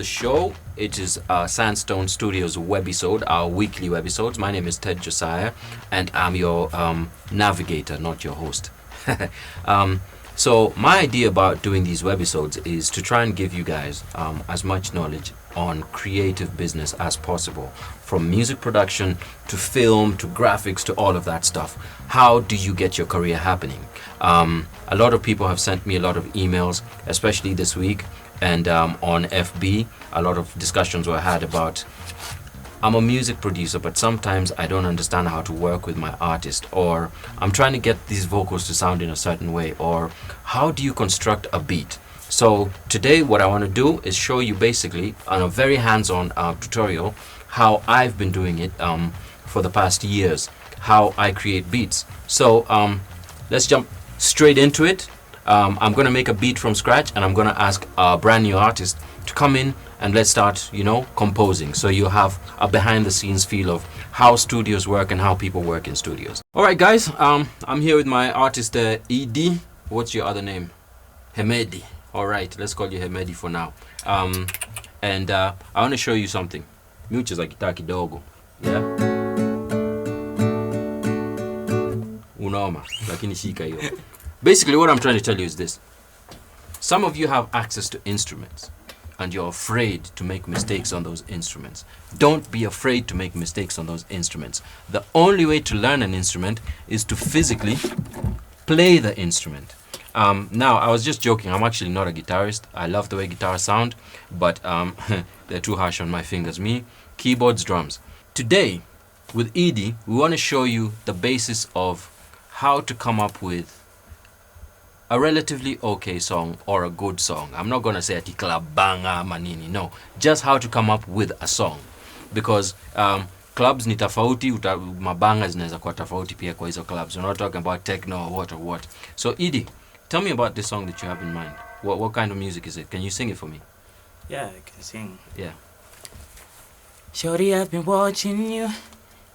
Show. It is SandstoneStudio's webisode, our weekly webisodes. My name is Ted Josiah, and I'm your navigator, not your host. So my idea about doing these webisodes is to try and give you guys as much knowledge on creative business as possible, from music production to film to graphics to all of that stuff. How do you get your career happening? A lot of people have sent me a lot of emails, especially this week, and on FB a lot of discussions were had about, I'm a music producer, but sometimes I don't understand how to work with my artist, or I'm trying to get these vocals to sound in a certain way, or how do you construct a beat? So today what I want to do is show you basically on a very hands-on tutorial how I've been doing it for the past years, how I create beats. So let's jump straight into it. I'm going to make a beat from scratch, and I'm going to ask a brand new artist to come in and let's start, composing. So you have a behind the scenes feel of how studios work and how people work in studios. All right, guys, I'm here with my artist, ED. What's your other name? Hemedi. All right, let's call you Hemedi for now. And I want to show you something. Miucheza gitaa kidogo. Yeah. Unaoma, lakini shika hiyo. Basically, what I'm trying to tell you is this. Some of you have access to instruments, and you're afraid to make mistakes on those instruments. Don't be afraid to make mistakes on those instruments. The only way to learn an instrument is to physically play the instrument. Now, I was just joking. I'm actually not a guitarist. I love the way guitars sound, but they're too harsh on my fingers. Me, keyboards, drums. Today, with Edie, we want to show you the basis of how to come up with a relatively okay song or a good song. I'm not going to say ati club banga manini, no. Just how to come up with a song. Because clubs ni tofauti, mabanga zinaweza kuwa tofauti pia kwa hizo clubs. We're not talking about techno or what. So Edie, tell me about this song that you have in mind. What kind of music is it? Can you sing it for me? Yeah, I can sing. Yeah. Shorty, I've been watching you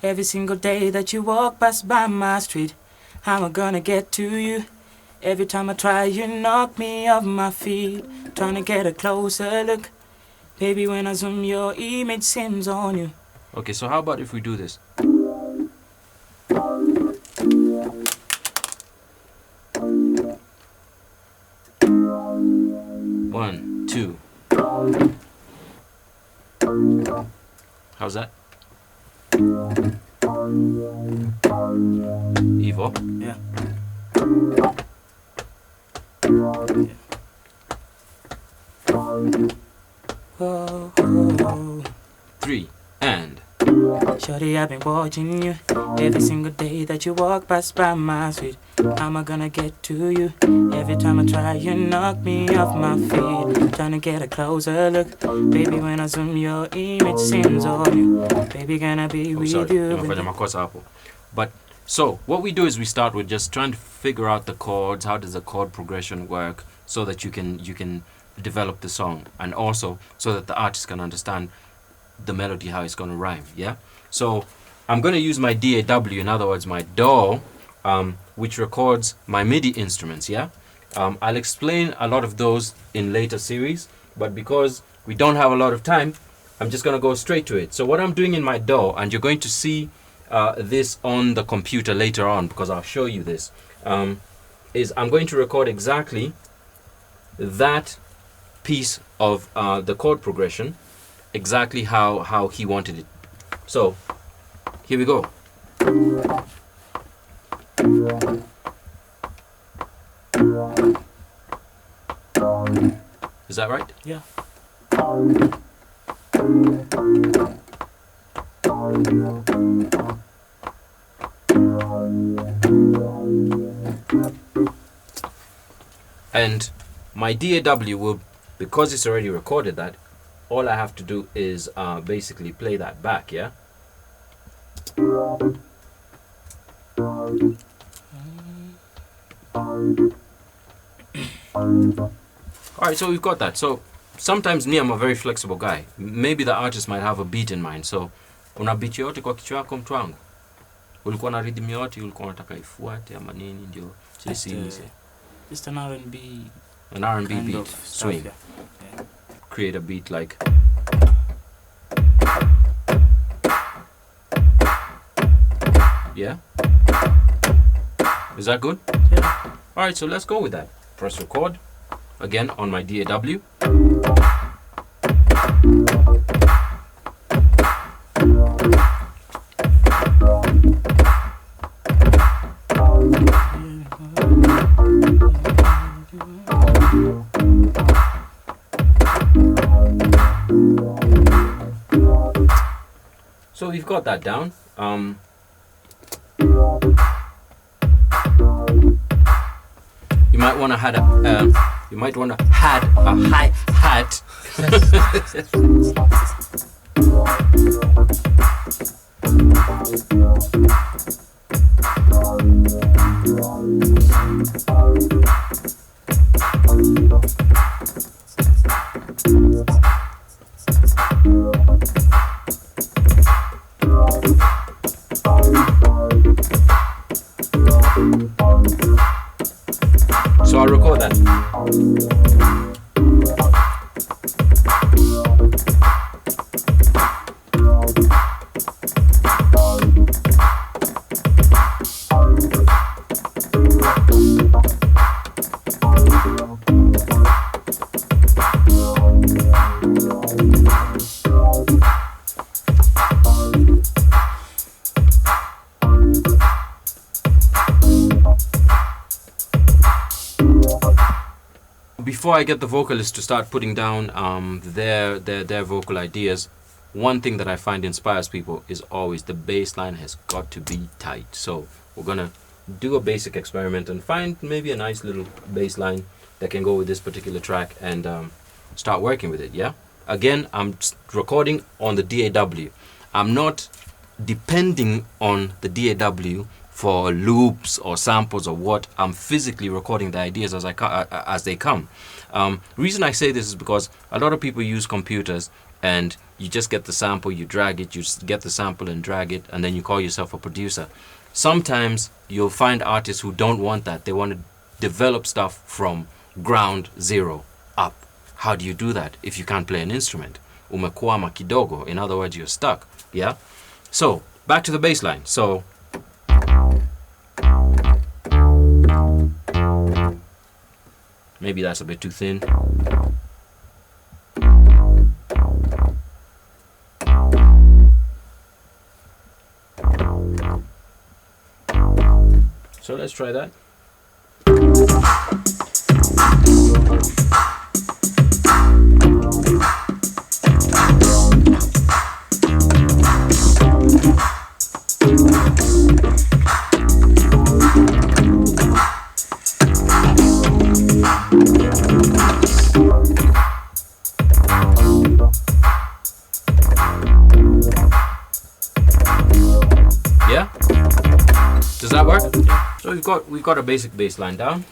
every single day that you walk past by my street. How am I gonna get to you? Every time I try, you knock me off my feet. Trying to get a closer look. Baby, when I zoom, your image seems on you. Okay, so how about if we do this? 1, 2. How's that? Evo? Yeah. Whoa, whoa. 3 and. Shorty, I've been watching you every single day that you walk past by my street. How am I gonna get to you? Every time I try, you knock me off my feet. Trying to get a closer look. Baby, when I zoom, your image seems on you. Baby, gonna be with you. But so what we do is we start with just trying to figure out the chords. How does the chord progression work, so that you can develop the song, and also so that the artist can understand the melody, how it's going to rhyme. Yeah. So I'm going to use my DAW, in other words my DAW, which records my MIDI instruments. Yeah. I'll explain a lot of those in later series, but because we don't have a lot of time, I'm just going to go straight to it. So what I'm doing in my DAW, and you're going to see this on the computer later on, because I'll show you this, is I'm going to record exactly that piece of the chord progression, exactly how he wanted it. So here we go. Is that right? Yeah. And my DAW will, because it's already recorded that, all I have to do is basically play that back, yeah? Alright, so we've got that. So sometimes me, I'm a very flexible guy. Maybe the artist might have a beat in mind. So una beat yote kwa kichwa yako mtu wangu? Ulikuwa na rhythm yote, ulikuwa unataka ifuate ama nini ndio Just an R&B. An R&B beat, stuff, swing. yeah. Create a beat like Yeah? Is that good? Yeah. Alright, so let's go with that. Press record. Again on my DAW. So we've got that down. You might want to had a hi hat. So I'll record that. Before I get the vocalists to start putting down their vocal ideas, one thing that I find inspires people is always the bass line has got to be tight. So we're gonna do a basic experiment and find maybe a nice little bass line that can go with this particular track and start working with it. Yeah. Again, I'm recording on the DAW. I'm not depending on the DAW for loops or samples or what. I'm physically recording the ideas as they come. Reason I say this is because a lot of people use computers and you just get the sample, you drag it, you get the sample and drag it, and then you call yourself a producer. Sometimes you'll find artists who don't want that. They want to develop stuff from ground zero up. How do you do that if you can't play an instrument? Umekwama kidogo. In other words, you're stuck. Yeah. So back to the bass line. So maybe that's a bit too thin. So let's try that. Yeah? Does that work? Yeah. So we've got a basic bass line down.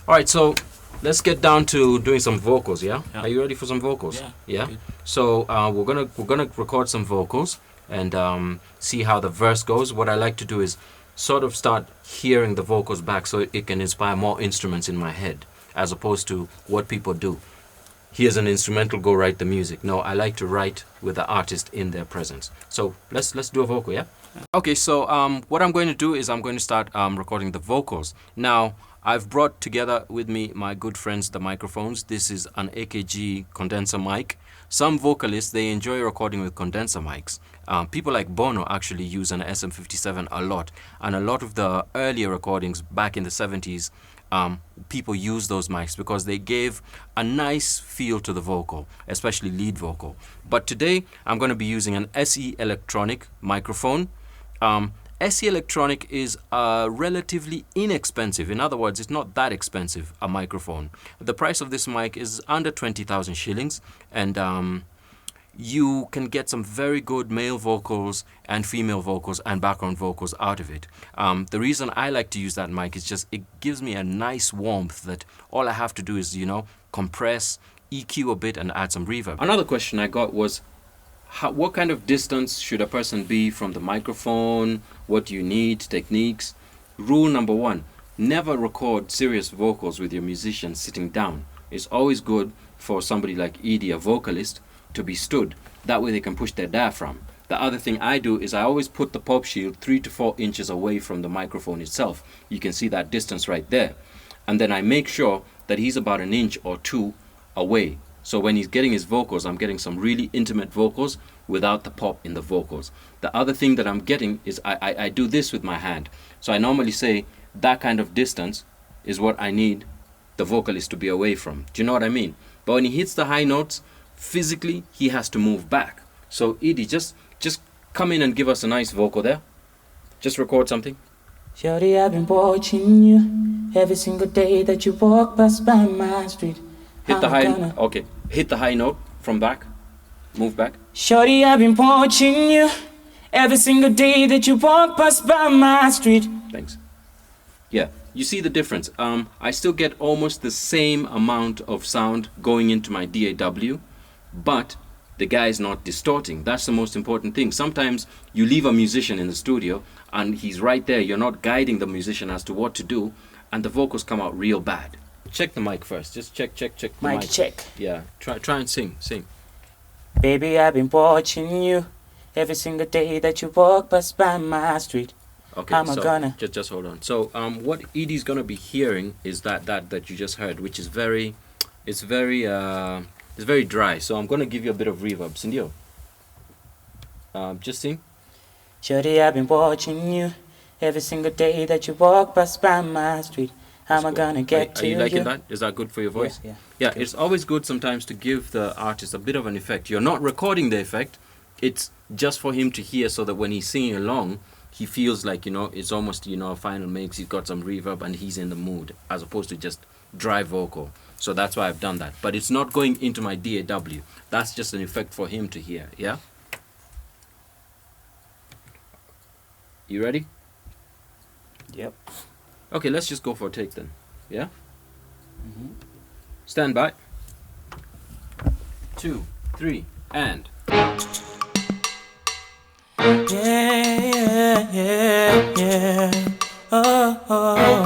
Alright, so let's get down to doing some vocals, yeah? Are you ready for some vocals? Yeah? So we're gonna record some vocals and see how the verse goes. What I like to do is sort of start hearing the vocals back so it can inspire more instruments in my head, as opposed to what people do. Here's an instrumental, go write the music. No, I like to write with the artist in their presence. So let's do a vocal, yeah? Okay, so what I'm going to do is I'm going to start recording the vocals. Now, I've brought together with me my good friends, the microphones. This is an AKG condenser mic. Some vocalists, they enjoy recording with condenser mics. People like Bono actually use an SM57 a lot. And a lot of the earlier recordings back in the 70s, people use those mics because they gave a nice feel to the vocal, especially lead vocal. But today, I'm going to be using an SE Electronic microphone. SE Electronic is relatively inexpensive. In other words, it's not that expensive, a microphone. The price of this mic is under 20,000 shillings, and you can get some very good male vocals and female vocals and background vocals out of it. The reason I like to use that mic is just it gives me a nice warmth that all I have to do is, compress, EQ a bit and add some reverb. Another question I got was, what kind of distance should a person be from the microphone? What do you need? Techniques? Rule number 1, never record serious vocals with your musician sitting down. It's always good for somebody like Edie, a vocalist, to be stood. That way they can push their diaphragm. The other thing I do is I always put the pop shield 3 to 4 inches away from the microphone itself. You can see that distance right there. And then I make sure that he's about an inch or two away. So when he's getting his vocals, I'm getting some really intimate vocals without the pop in the vocals. The other thing that I'm getting is I do this with my hand. So I normally say that kind of distance is what I need the vocalist to be away from. Do you know what I mean? But when he hits the high notes, physically he has to move back. So Edie, just come in and give us a nice vocal there. Just record something. Shorty, I've been watching you every single day that you walk past by my street. Hit the high. Okay, hit the high note from back. Move back. Shorty, I've been watching you every single day that you walk past by my street. Thanks. Yeah, you see the difference. I still get almost the same amount of sound going into my DAW, but the guy is not distorting. That's the most important thing. Sometimes you leave a musician in the studio and he's right there. You're not guiding the musician as to what to do, and the vocals come out real bad. Check the mic first. Just check the mic. Mic check. Yeah, try and sing. Baby, I've been watching you every single day that you walk past by my street. Okay, so just hold on. So what Edie's gonna be hearing is that you just heard, which is very dry. So I'm gonna give you a bit of reverb. Sindio, just sing. Shorty, I've been watching you every single day that you walk past by my street. How am I gonna get to you? Are you liking that? Is that good for your voice? Yeah, okay. It's always good sometimes to give the artist a bit of an effect. You're not recording the effect. It's just for him to hear, so that when he's singing along, he feels like, it's almost, a final mix. He's got some reverb and he's in the mood, as opposed to just dry vocal. So that's why I've done that. But it's not going into my DAW. That's just an effect for him to hear, yeah? You ready? Yep. Okay, let's just go for a take then. Yeah? Stand by. 2, 3, and. Yeah. Oh.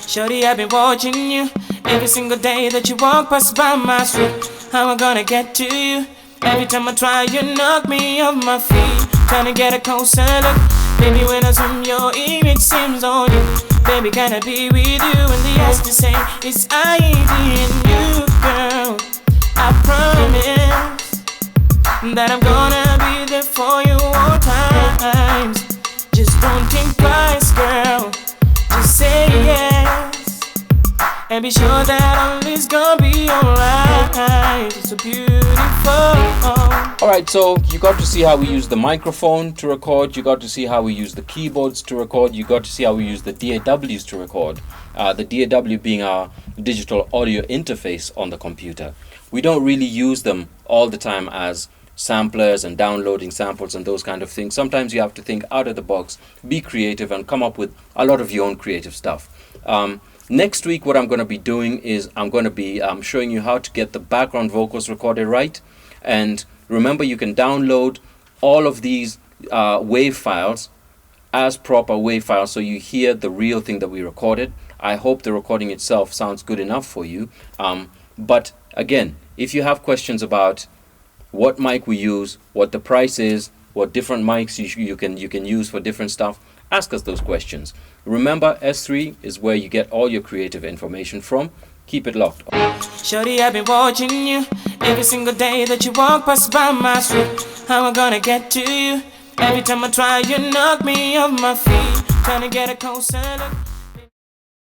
Shorty, I've been watching you every single day that you walk past by my street. How am I gonna get to you? Every time I try, you knock me off my feet. Trying to get a closer look. Baby, when I zoom, your image seems on you. Baby, can I be with you? And the eyes to say, it's I and you, girl. I promise that I'm gonna be there for you all times. Just don't think twice, girl. Just say yes, and be sure that all is gonna be alright. It's so beautiful. Alright, so you got to see how we use the microphone to record. You got to see how we use the keyboards to record. You got to see how we use the DAWs to record. The DAW being our digital audio interface on the computer. We don't really use them all the time as samplers and downloading samples and those kind of things. Sometimes you have to think out of the box, be creative, and come up with a lot of your own creative stuff. Next week, what I'm going to be doing is I'm going to be showing you how to get the background vocals recorded right. And remember, you can download all of these WAV files as proper WAV files, so you hear the real thing that we recorded. I hope the recording itself sounds good enough for you. But again, if you have questions about what mic we use, what the price is, what different mics you can use for different stuff, ask us those questions. Remember, S3 is where you get all your creative information from. Keep it locked. Shorty, I've been watching you every single day that you walk past by my street. How am I gonna get to you? Every time I try, you knock me off my feet. Trying to get a closer look.